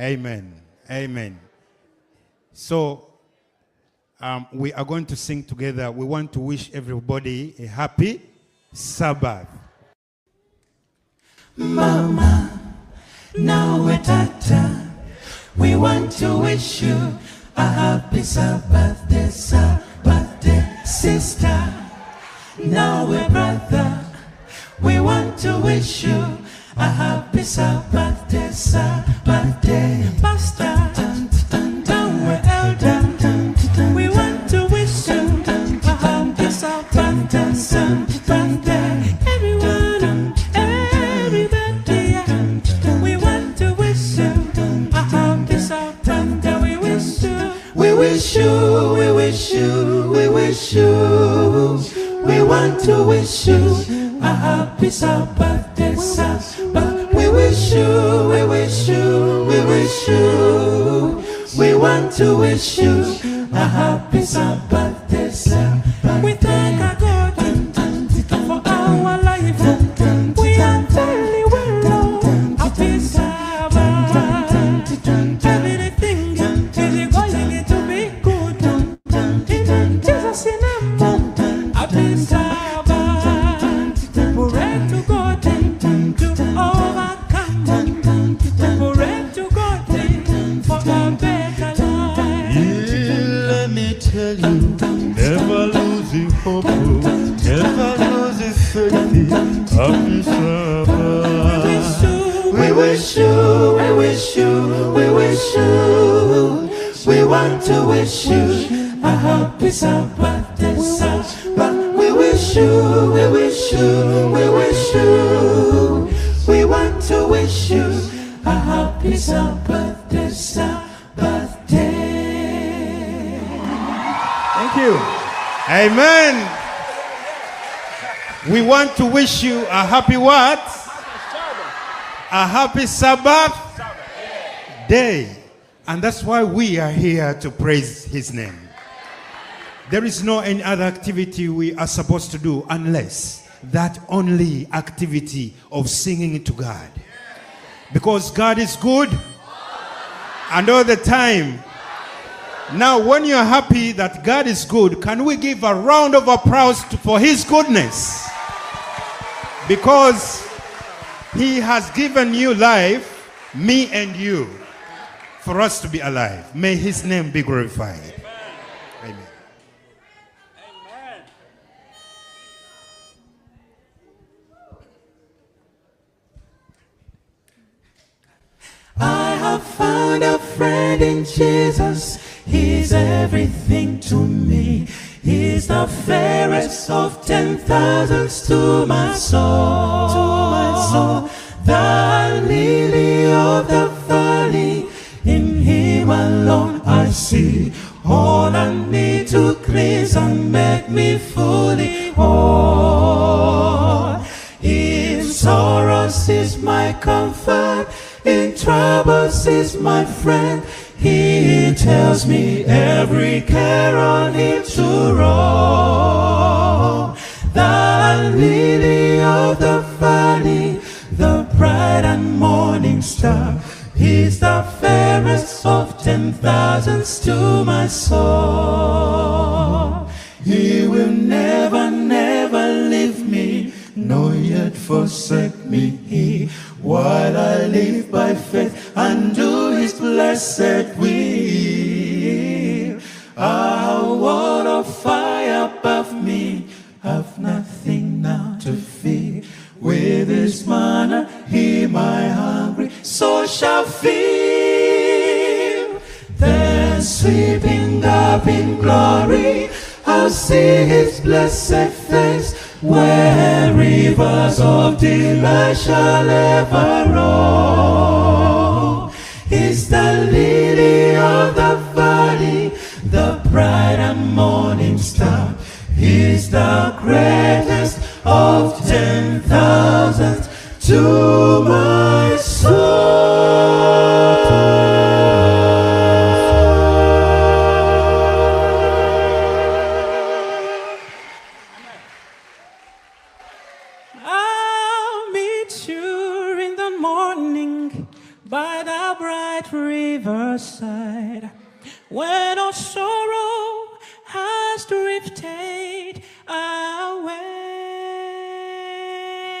Amen. Amen. So, we are going to sing together. We want to wish everybody a happy Sabbath. Mama, now we're tata. We want to wish you a happy Sabbath day, sister. Now we're brother. We want to wish you a happy Sabbath day, pastor. Now we're elder. We want to wish you a happy Sabbath day, everyone, everybody. We want to wish you a happy Sabbath day. We wish you, we wish you, we wish you, we wish you. We want to wish you a happy Sabbath day, Sabbath. We wish you, we wish you, we wish you. We want to wish you a happy Sabbath day, Sabbath. We thank our God for our life. We are very well, happy Sabbath. Everything is going to be good. In Jesus' name, happy Sabbath. Pray to God to overcome. Pray to God for a better life. Let me tell you, never losing hope, never losing faith. Happy Sabbath. We wish you, we wish you, we wish you. We want to wish you a happy Sabbath day, Sabbath. We wish you, we wish you, we wish you. We want to wish you a happy Sabbath day, Sabbath day. Thank you. Amen. We want to wish you a happy what? A happy Sabbath day. And that's why we are here to praise his name. There is no any other activity we are supposed to do unless that only activity of singing to God. Because God is good and all the time. Now, when you're happy that God is good, can we give a round of applause for his goodness? Because he has given you life, me and you, for us to be alive. May his name be glorified. Amen. I have found a friend in Jesus. He's everything to me. He's the fairest of 10,000s to my soul. To my soul. The lily of the valley, in him alone I see all I need to cleanse and make me fully whole. In sorrows is my comfort, in troubles is my friend. He tells me every care on him to roll. The lily of the valley, the bright and morning star, he's the fairest of 10,000s to my soul. He will never, never leave me, nor yet forsake me, while I live by faith and do his blessed will. A wall of fire above me, have nothing now to fear. With his manna, he my hungry soul shall fill. Then sweeping up in glory, I'll see his blessed face, where rivers of delight shall ever roll. He's the lily of the valley, the bright and morning star. He's the greatest of 10,000s to my soul. I'll meet you in the morning quiet riverside, when all sorrow has drifted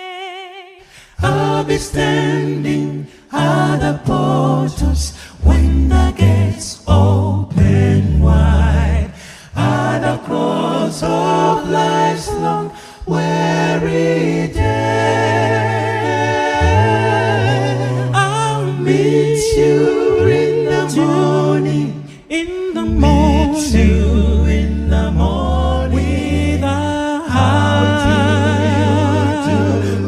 away. I'll be standing at the portals when the gates open wide, at the cross of life's long weary day. I'll meet you in the morning, in the morning, meet you in the morning. With a how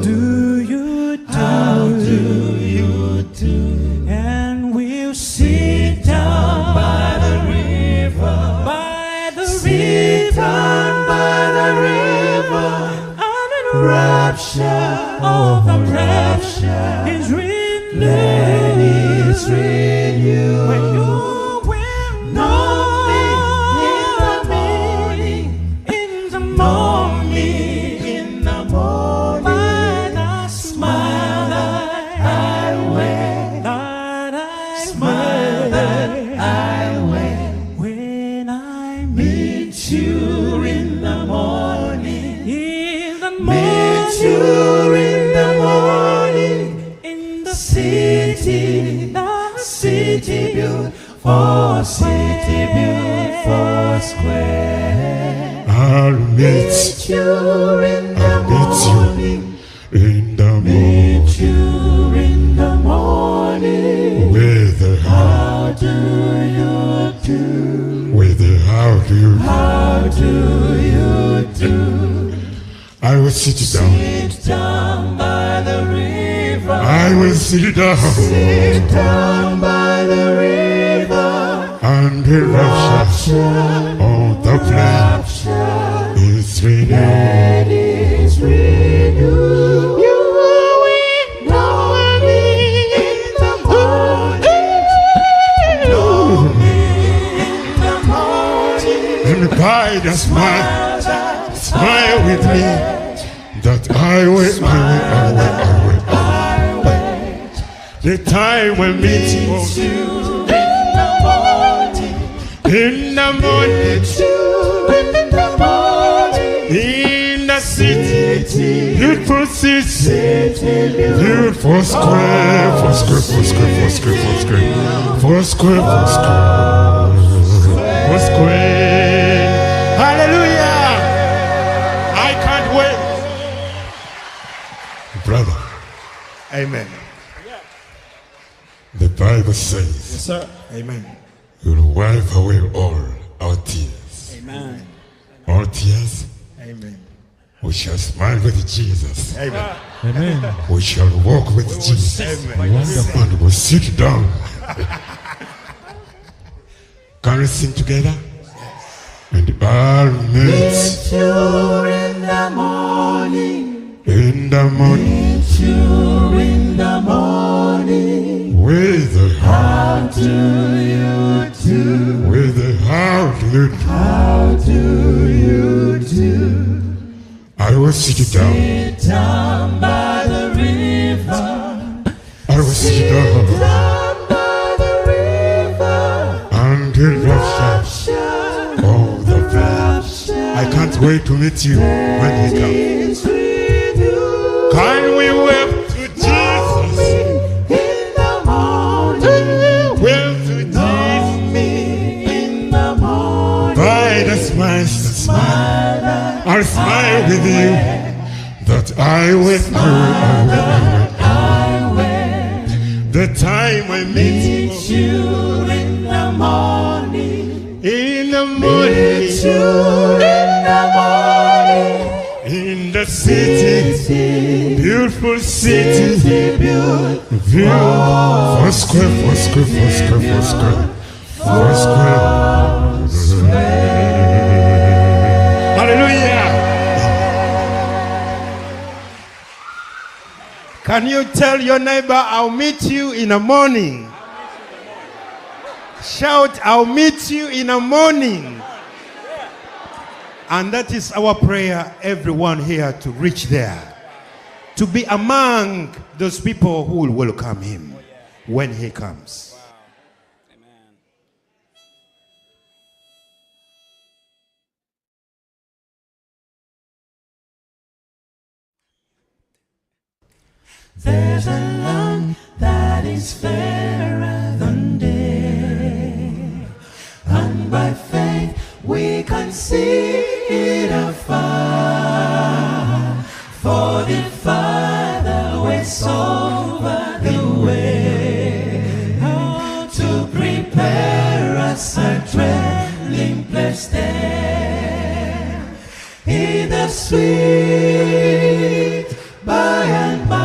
do you do? How do you do? And we'll sit down by the river, by the river, by the river. Rapture of the rapture is renewed. When it's renewed, when you will know me in the morning, in the morning, by the smile that I wear, that I smile that I wear, when I meet you in the morning. Meet you in the morning, in the city beautiful, square. I'll meet you in the morning, in the morning. meet you in the morning. With the How do you do? with the how do you do? How do you do? I will sit down. Sit down by the river. I will sit down. Sit down by the river. And the rapture of the flame is renewed. That is renewed. You will know me in the morning. Know me in the morning. And by the smile with me, that I wait. The time when meet you in the morning, in the city, beautiful city, beautiful square, four square. Hallelujah! I can't wait, brother. Amen. The Bible says, Yes, sir. Amen. you'll wipe away all our tears. Amen. All tears, Amen. we shall smile with Jesus. Amen. Amen. We shall walk with Jesus. Amen. And we'll sit down. Can we sing together? And I'll meet You in the morning. in the morning Meet you in the morning. with the How do you do? with the how do you do? How do you do? I will sit down. Sit down by the river. I will sit down. Down by the river. And the rapture Rapture. of the flame. Rapture. I can't wait to meet you when he comes. Is renewed. Can we wave to Jesus? In the morning. Wave to Jesus. In the morning. By the smile, I'll smile with you. That I will the time I meet Meet you in the morning. in the Meet morning you in the morning. in the city, beautiful city, Beautiful. view. Four square. Hallelujah. Can you tell your neighbor, I'll meet you in the morning? Shout, I'll meet you in the morning. And that is our prayer, everyone here, to reach there. To be among those people who will welcome him when he comes. There's a land that is fairer than day, and by faith we can see it afar. For the Father waits over the way to prepare us a dwelling place there in the sweet by and by.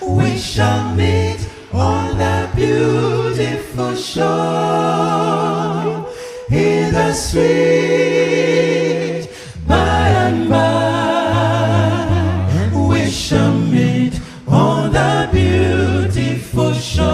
We shall meet on the beautiful shore in the sweet by and by. We shall meet on the beautiful shore.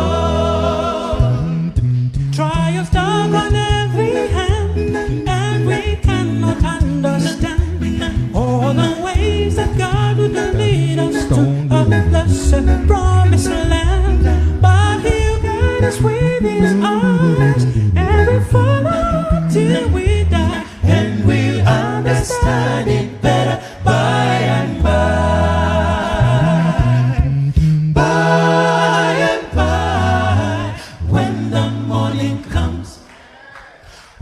Trials dark on every hand, and we cannot understand all the ways that God would lead us to a blessed promised land. But He'll guide us with His eyes, and we follow till we die, and we'll understand it better by and by. By and by, when the morning comes,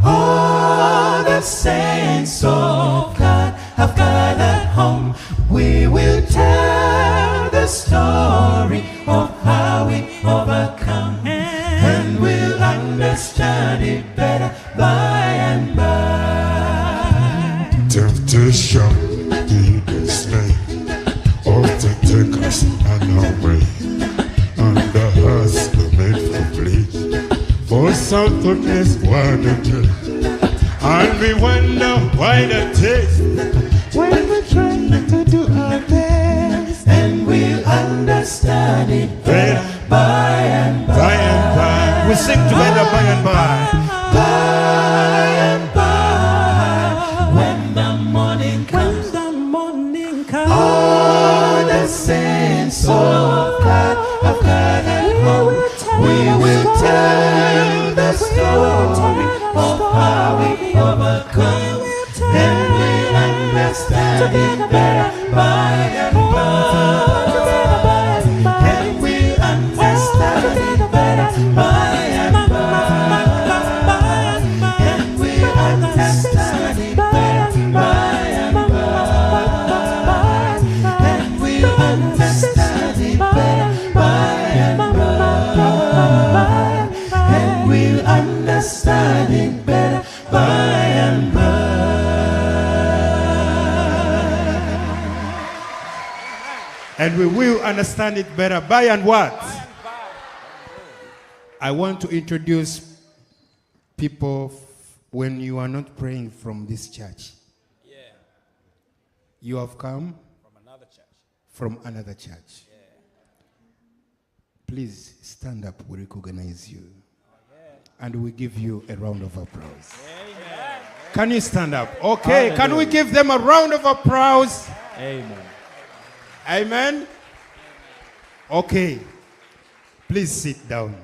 all the saints of God have gathered home. We will tell the story of how we overcome, and we'll understand it better by and by. Temptation, the dismay, often take us on our way, and the hearts are made to flee. For something's what it is, and we wonder why that is. When we're trying to do our best, And we'll understand it better by and by. by and by, We sing together by and by. By and by, when the morning comes, all the saints of God have gathered home. We will tell the story of how we overcome, and we'll understand it better by and by. And we'll understand it better by and by. And we'll understand it better by and by. And we'll understand it better by and by. And we'll understand it better by and by. And we will understand it better by and what? I want to introduce people when you are not praying from this church. You have come from another church. Please stand up. We recognize you. And we give you a round of applause. Can you stand up? Okay. Can we give them a round of applause? Amen. Amen. Okay. Please sit down.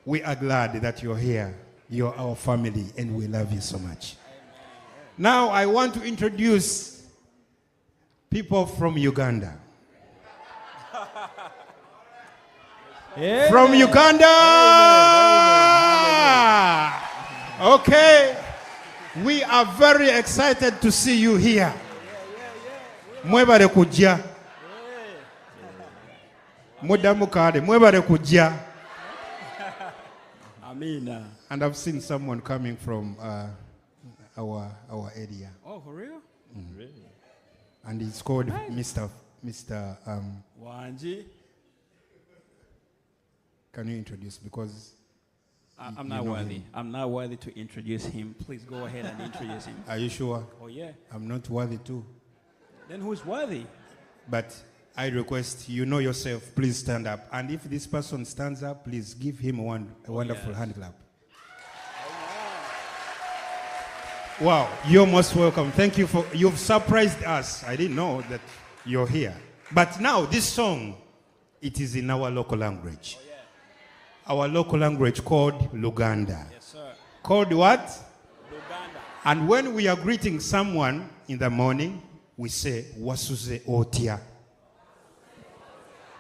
We are glad that you're here. You're our family, and we love you so much. Now, I want to introduce people from Uganda. From Uganda! Okay. We are very excited to see you here. Mwebale kujja. Mudamu kade, mwebale kujja. Amina. And I've seen someone coming from our area. Oh, for real? Really? And it's called Mr. Wanji. Can you introduce? Because I'm not worthy. I'm not worthy to introduce him. Please go ahead and introduce him. are you sure? Oh, yeah. I'm not worthy too. Then who's worthy? But I request you know yourself, please stand up. And if this person stands up, please give him a wonderful hand clap. Wow, you're most welcome. Thank you for, you've surprised us. I didn't know that you're here. But now this song, it is in our local language. Oh, yeah. Our local language called Luganda. Yes, sir. Called what? Luganda. And when we are greeting someone in the morning, we say, Wasuze Otia.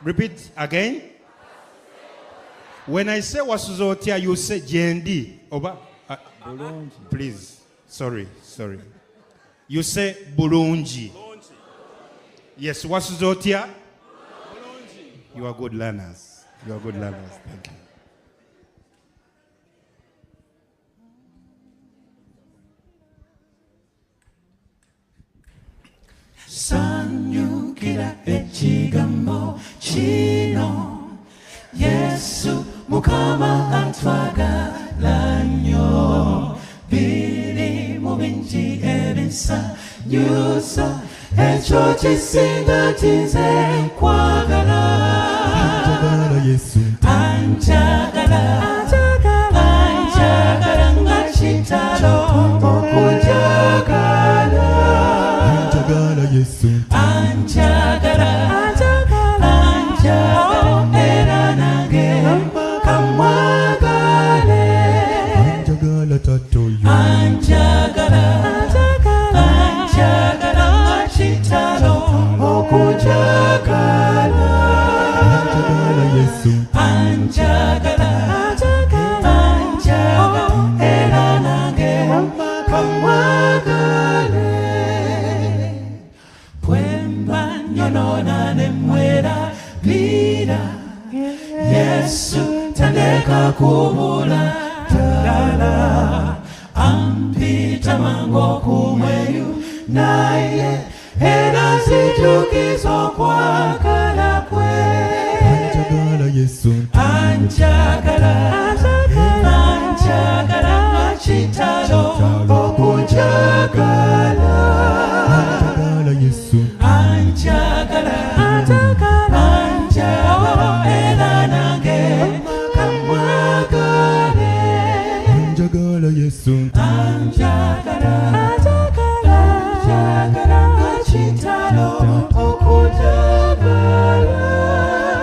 Repeat again. When I say wasuzotia, you say jendi. Oba. Please. Sorry. You say bulungi. Yes, wasuzotia. You are good learners. Thank you. Sanyukira ekigambo kino Yesu Mukama atwagala nnyo biri mu bingi ebisanyusa ekyo kisinga kize nkwagala Yesu anjagala nga kitalo okunjagala Yesu anjagala era nange kamwagale anjagala tatoyo anjagala kitalo okunjagala Yesu anjagala era nange kamwagale Pwemba nyonona nemwera bira Yesu tandeka kubula tala Ampita mango kumweyu naye Era zijukizo kwa kala kwe anjagala Yesu Anjagala chitalo okunjagala anjagala Yesu Anjagala era nange kamwagale anjagala Yesu Anjagala chitalo okunjagala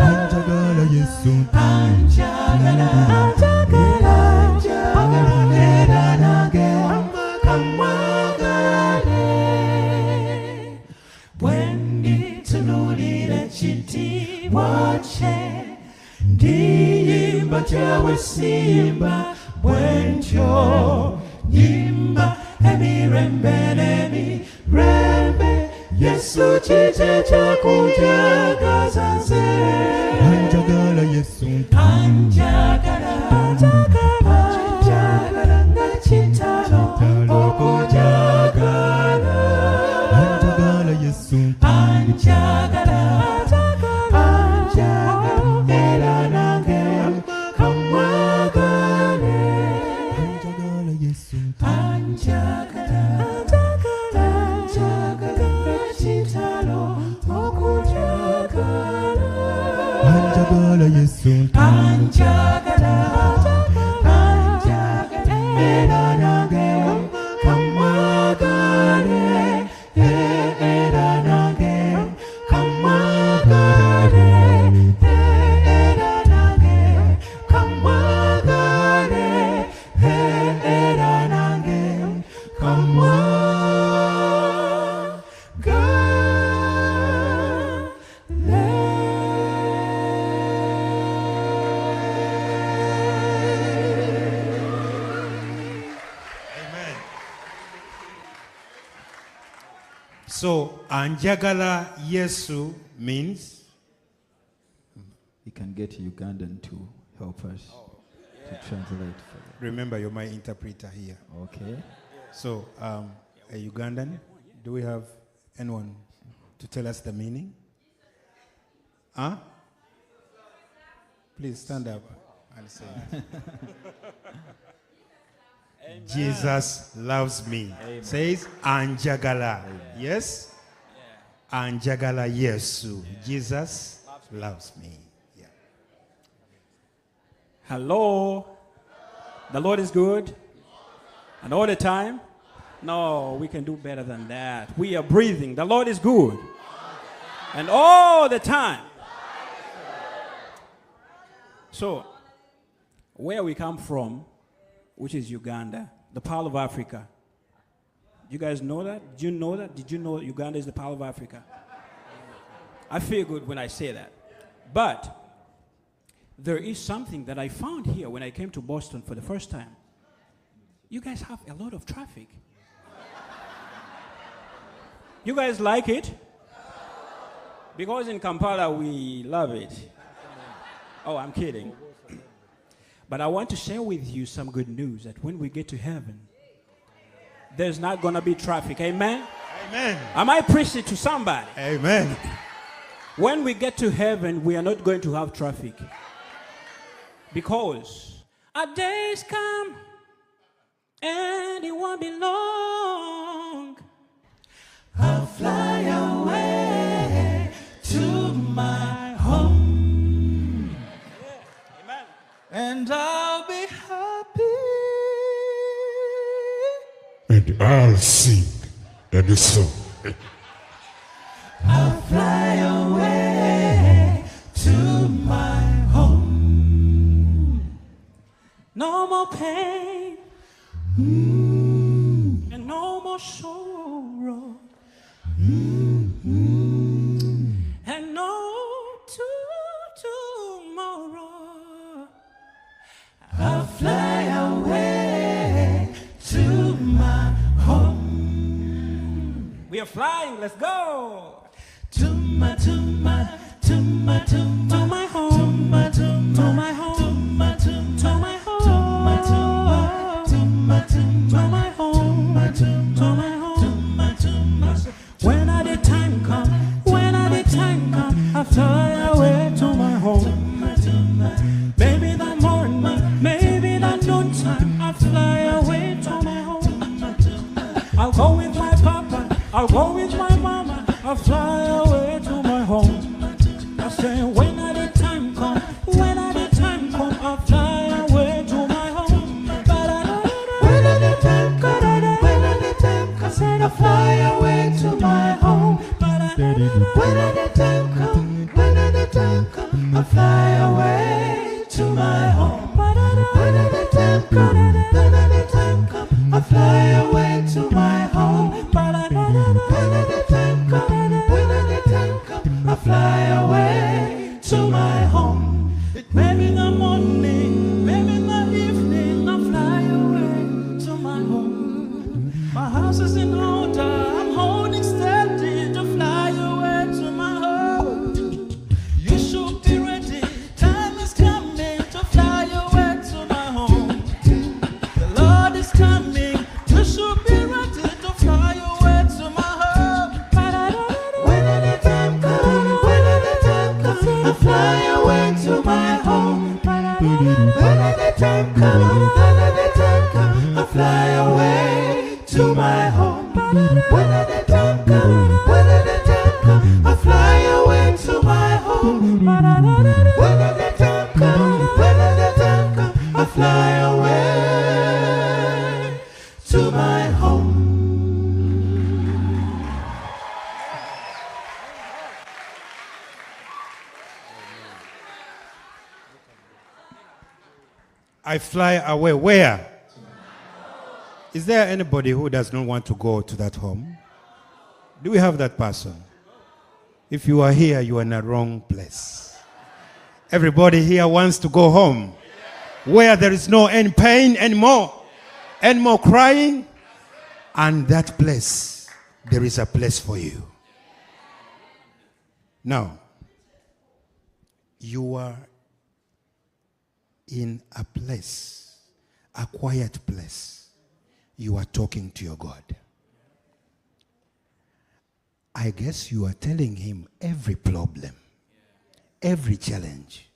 anjagala Yesu Anjagala era nange kamwagale Bwenditunulira ekitiibwa kye ndiyimba kyawe simba bwentyo yimba emirembe n'emirembe Yesu kikye kyakunjagaza nze anjagala Yesu anjagala nga kitalo okunjagala anjagala Yesu anjagala era nange kamwagale anjagala Yesu anjagala kitalo okunjagala anjagala Yesu anjagala era nange kamwagale era nange kamwagale era nange kamwagale era nange So, anjagala Yesu means We can get Ugandan to help us to translate for them. remember you're my interpreter here. Okay. So, a Ugandan, do we have anyone to tell us the meaning? Huh? Please stand up and say it. Jesus loves me. Says Anjagala. Yes? Anjagala Yesu. Jesus loves me. Yeah. Hello. The Lord is good. And all the time? No, we can do better than that. We are breathing. The Lord is good. And all the time. So, where we come from, which is Uganda, the Pearl of Africa. You guys know that? Did you know that? Did you know Uganda is the Pearl of Africa? I feel good when I say that. But there is something that I found here when I came to Boston for the first time. You guys have a lot of traffic. You guys like it? Because in Kampala we love it. Oh, I'm kidding. But I want to share with you some good news that when we get to heaven, there's not going to be traffic. Amen? Amen. Am I preaching to somebody? Amen. When we get to heaven, we are not going to have traffic. Because our days come and it won't be long. I'll fly away to my home. Yeah. Amen. And I'll be happy. And I'll sing any song. I'll fly away to my home. No more pain and no more sorrow and no tomorrow. I'll fly away to my home. We are flying, let's go. To my home. To my home. To my home. To my home. To my home. To my home. When the time come, I fly away to my home. Maybe that morning, maybe that noontime, I fly away to my home. I'll go with my papa, I'll go with my mama, I'll fly away to my home. I say when the time come, I'll fly away to my home. When the time come, I said I'll fly away to my home. When the time come, I'll fly away to my home. When the time come, I'll fly away to my home. When the time come, I'll fly away to my home. Maybe in the morning, maybe in the evening, I'll fly away to my home. My house is in order, I'm holding steady to fly away to my home. You should be ready, time is coming to fly away to my home. The Lord is coming, you should be ready to fly away to my home. When the time comes, I'll fly away to my home. When the time comes, I'll fly away to my home. When the time comes, I'll fly away to my home. When the time comes, I'll fly away to my home. I fly away. Where? Is there anybody who does not want to go to that home? Do we have that person? If you are here, you are in the wrong place. Everybody here wants to go home. Where there is no any pain anymore. Any more crying. And that place, there is a place for you. Now, you are in a place, a quiet place. You are talking to your God. I guess you are telling him every problem, every challenge,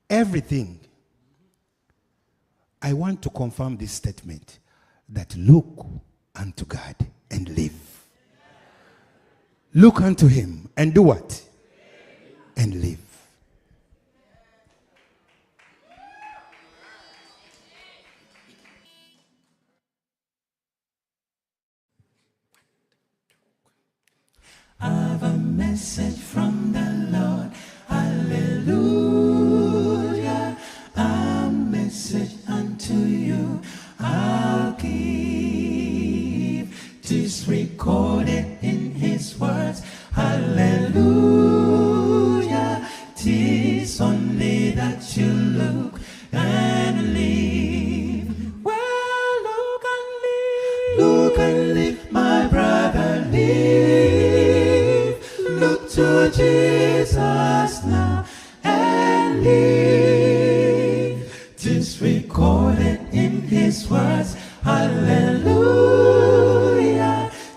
everything. I want to confirm this statement that look unto God and live. Look unto him and do what? And live. I've a message from the Lord. Hallelujah. A message unto you I'll give. Tis recorded in his words. Hallelujah. 'tis only that you look and live. Well, look and live, my brother, live. Look to Jesus now and live. 'Tis recorded in his words, hallelujah.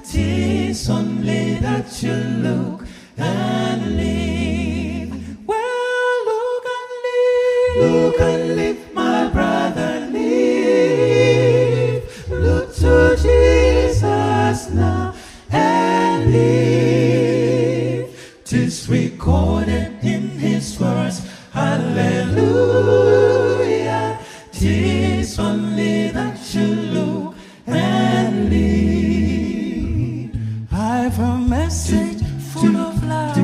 'Tis only that you look and live. Well, look and live, my brother, live. Look to Jesus now and live. 'Tis recorded in his words, hallelujah. 'Tis only that you look and live. I've a message full of love,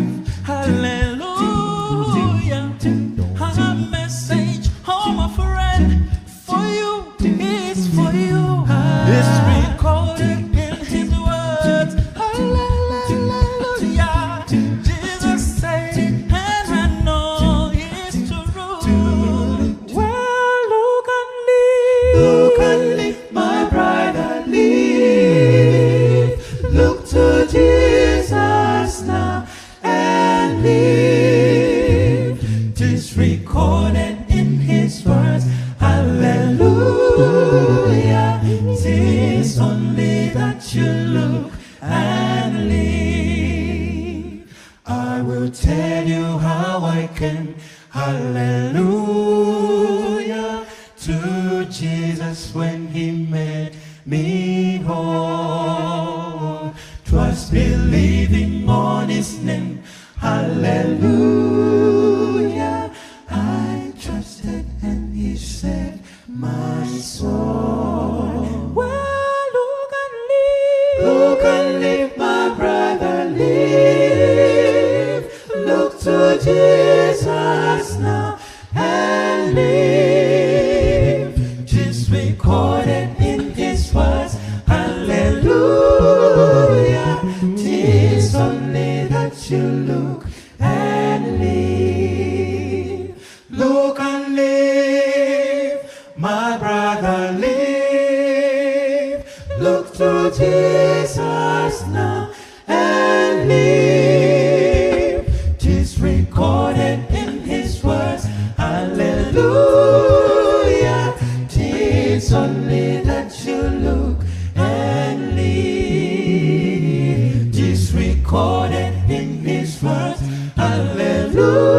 hallelujah. A message, oh my friend, for you, it's for you. It's recorded in his words, hallelujah. Jesus said, and I know it's true. Well, look and live, my brother, live. Look to Jesus now and live. 'Tis recorded in his words, hallelujah. 'Tis only that you look and live. I will tell you how I came, hallelujah, to Jesus when he made me whole. 'Twas believing on his name, hallelujah. I trusted and he saved my soul. Well, look and live, my brother, live. Look to Jesus now and live. 'Tis recorded in his words, hallelujah. 'Tis only that you look and live. Look and live, my brother, live. Look to Jesus now and live. 'Tis recorded in his words, hallelujah. 'Tis only that you look and live. 'Tis recorded in his words, hallelujah.